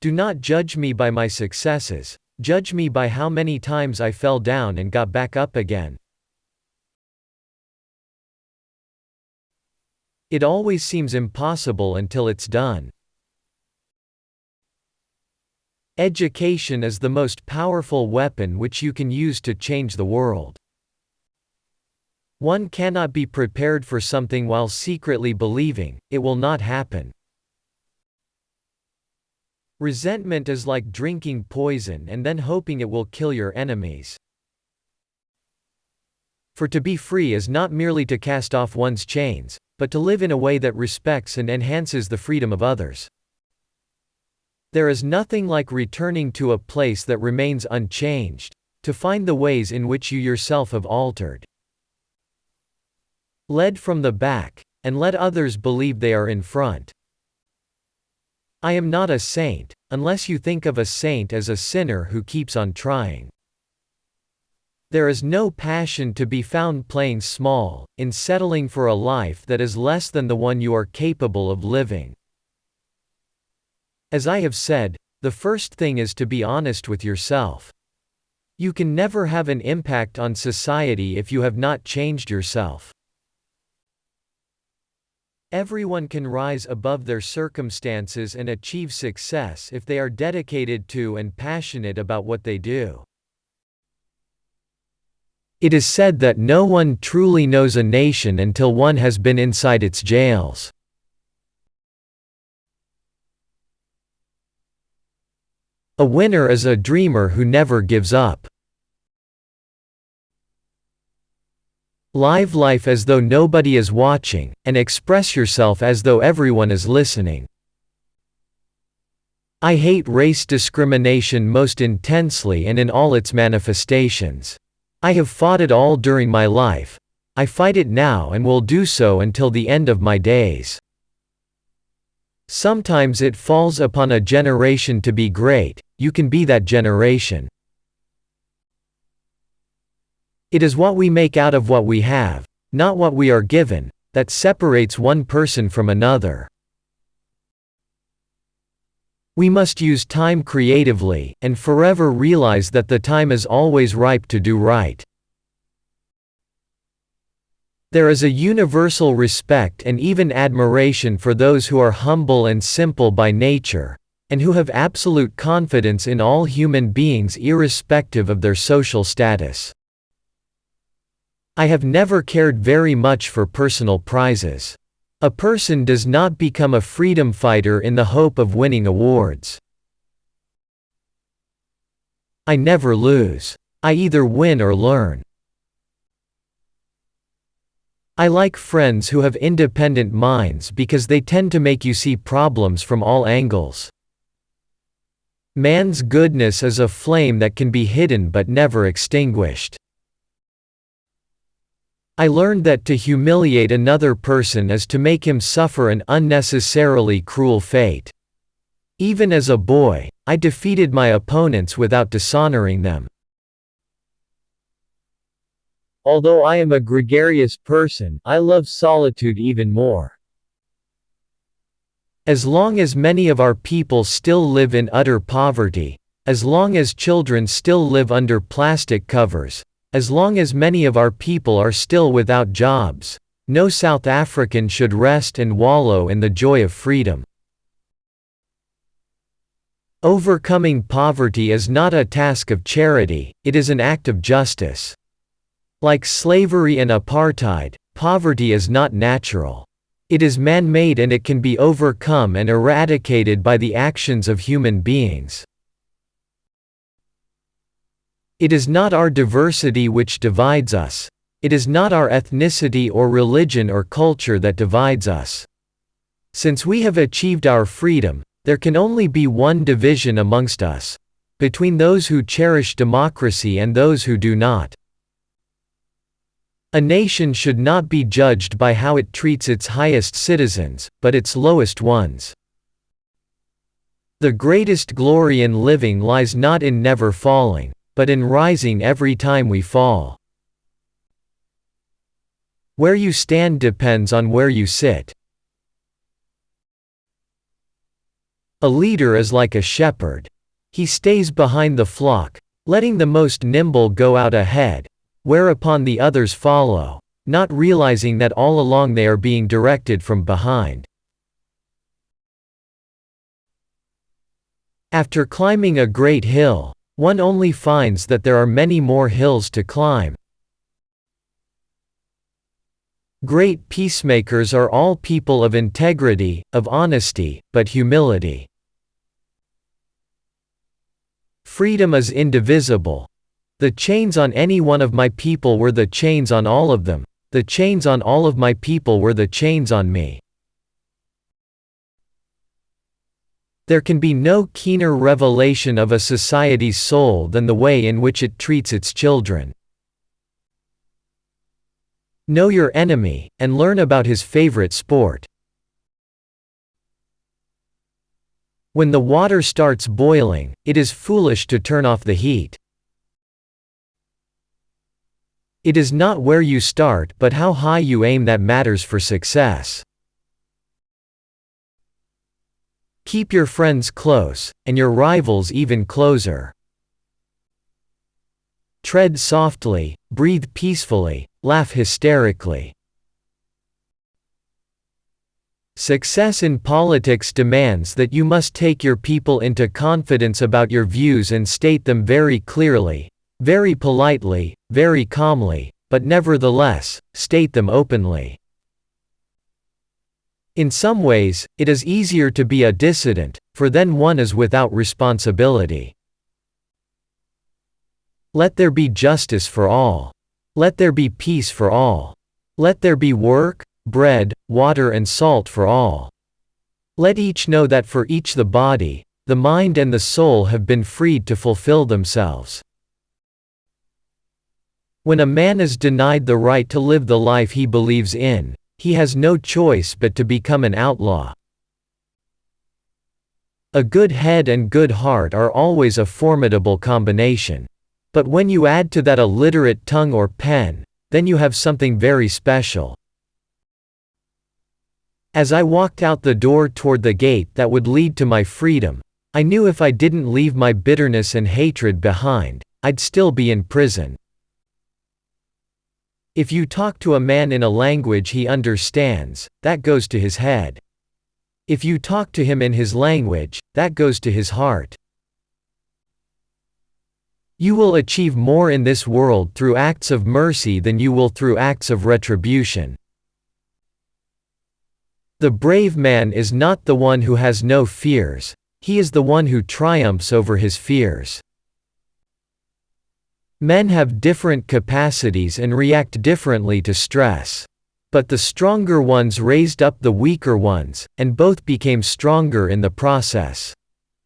Do not judge me by my successes, judge me by how many times I fell down and got back up again. It always seems impossible until it's done. Education is the most powerful weapon which you can use to change the world. One cannot be prepared for something while secretly believing it will not happen. Resentment is like drinking poison and then hoping it will kill your enemies. For to be free is not merely to cast off one's chains, but to live in a way that respects and enhances the freedom of others. There is nothing like returning to a place that remains unchanged, to find the ways in which you yourself have altered. Lead from the back, and let others believe they are in front. I am not a saint, unless you think of a saint as a sinner who keeps on trying. There is no passion to be found playing small, in settling for a life that is less than the one you are capable of living. As I have said, the first thing is to be honest with yourself. You can never have an impact on society if you have not changed yourself. Everyone can rise above their circumstances and achieve success if they are dedicated to and passionate about what they do. It is said that no one truly knows a nation until one has been inside its jails. A winner is a dreamer who never gives up. Live life as though nobody is watching, and express yourself as though everyone is listening. I hate race discrimination most intensely and in all its manifestations. I have fought it all during my life. I fight it now and will do so until the end of my days. Sometimes it falls upon a generation to be great. You can be that generation. It is what we make out of what we have, not what we are given, that separates one person from another. We must use time creatively, and forever realize that the time is always ripe to do right. There is a universal respect and even admiration for those who are humble and simple by nature, and who have absolute confidence in all human beings irrespective of their social status. I have never cared very much for personal prizes. A person does not become a freedom fighter in the hope of winning awards. I never lose. I either win or learn. I like friends who have independent minds because they tend to make you see problems from all angles. Man's goodness is a flame that can be hidden but never extinguished. I learned that to humiliate another person is to make him suffer an unnecessarily cruel fate. Even as a boy, I defeated my opponents without dishonoring them. Although I am a gregarious person, I love solitude even more. As long as many of our people still live in utter poverty, as long as children still live under plastic covers, as long as many of our people are still without jobs, no South African should rest and wallow in the joy of freedom. Overcoming poverty is not a task of charity, it is an act of justice. Like slavery and apartheid, poverty is not natural. It is man-made and it can be overcome and eradicated by the actions of human beings. It is not our diversity which divides us. It is not our ethnicity or religion or culture that divides us. Since we have achieved our freedom, there can only be one division amongst us, between those who cherish democracy and those who do not. A nation should not be judged by how it treats its highest citizens, but its lowest ones. The greatest glory in living lies not in never falling, but in rising every time we fall. Where you stand depends on where you sit. A leader is like a shepherd. He stays behind the flock, letting the most nimble go out ahead, whereupon the others follow, not realizing that all along they are being directed from behind. After climbing a great hill, one only finds that there are many more hills to climb. Great peacemakers are all people of integrity, of honesty, but humility. Freedom is indivisible. The chains on any one of my people were the chains on all of them. The chains on all of my people were the chains on me. There can be no keener revelation of a society's soul than the way in which it treats its children. Know your enemy, and learn about his favorite sport. When the water starts boiling, it is foolish to turn off the heat. It is not where you start but how high you aim that matters for success. Keep your friends close, and your rivals even closer. Tread softly, breathe peacefully, laugh hysterically. Success in politics demands that you must take your people into confidence about your views and state them very clearly, very politely, very calmly, but nevertheless, state them openly. In some ways, it is easier to be a dissident, for then one is without responsibility. Let there be justice for all. Let there be peace for all. Let there be work, bread, water and salt for all. Let each know that for each the body, the mind and the soul have been freed to fulfill themselves. When a man is denied the right to live the life he believes in, he has no choice but to become an outlaw. A good head and good heart are always a formidable combination. But when you add to that a literate tongue or pen, then you have something very special. As I walked out the door toward the gate that would lead to my freedom, I knew if I didn't leave my bitterness and hatred behind, I'd still be in prison. If you talk to a man in a language he understands, that goes to his head. If you talk to him in his language, that goes to his heart. You will achieve more in this world through acts of mercy than you will through acts of retribution. The brave man is not the one who has no fears, he is the one who triumphs over his fears. Men have different capacities and react differently to stress. But the stronger ones raised up the weaker ones, and both became stronger in the process.